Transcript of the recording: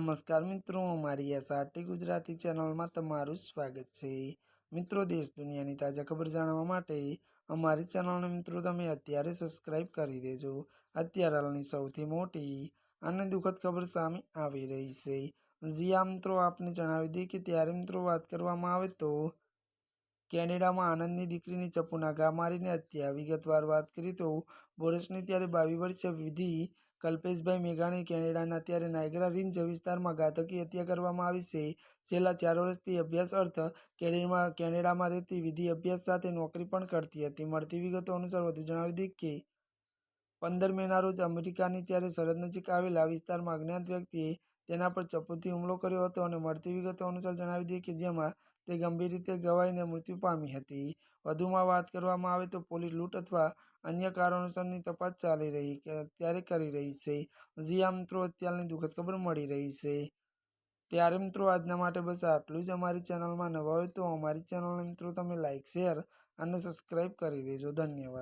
નમસ્કાર મિત્રો, અમારી એસઆરટી ગુજરાતી ચેનલમાં તમારું સ્વાગત છે। મિત્રો, દેશ દુનિયાની તાજા ખબર જાણવા માટે અમારી ચેનલને મિત્રો તમે અત્યારે સબસ્ક્રાઇબ કરી દેજો। અત્યારે હાલની સૌથી મોટી અને દુઃખદ ખબર સામે આવી રહી છે। જી આ મિત્રો, આપને જણાવી દઈએ કે ત્યારે મિત્રો વાત કરવામાં આવે તો કેનેડામાં આનંદની દીકરીની ચપ્પુના ઘા મારીને હત્યા। વિગતવાર વાત કરીએ તો વર્ષની ત્યારે 22 વર્ષીય વિધિ કલ્પેશભાઈ મેઘાણી કેનેડાના ત્યારે નાયગ્રા રીંજ વિસ્તારમાં ઘાતકી હત્યા કરવામાં આવી છે। છેલ્લા 4 વર્ષથી અભ્યાસ અર્થ કેનેડામાં રહેતી વિધિ અભ્યાસ સાથે નોકરી પણ કરતી હતી। મળતી વિગતો અનુસાર વધુ જણાવી દઈએ કે 15 મેના રોજ અમેરિકાની ત્યારે સરહદ નજીક આવેલા વિસ્તારમાં અજ્ઞાત વ્યક્તિએ તેના પર ચપ્પુથી હુમલો કર્યો હતો અને મળતી વિગતો અનુસાર જણાવી દઈએ કે જેમાં તે ગંભીર રીતે ઘવાઈને મૃત્યુ પામી હતી। વધુમાં વાત કરવામાં આવે તો પોલીસ લૂંટ અથવા અન્ય કારણોસરની તપાસ કરી રહી છે। જી આ મિત્રો, અત્યારની દુઃખદ ખબર મળી રહી છે। ત્યારે મિત્રો આજના માટે બસ આટલું જ। અમારી ચેનલમાં નવા હોય તો અમારી ચેનલને મિત્રો તમે લાઇક, શેર અને સબસ્ક્રાઇબ કરી દેજો। ધન્યવાદ।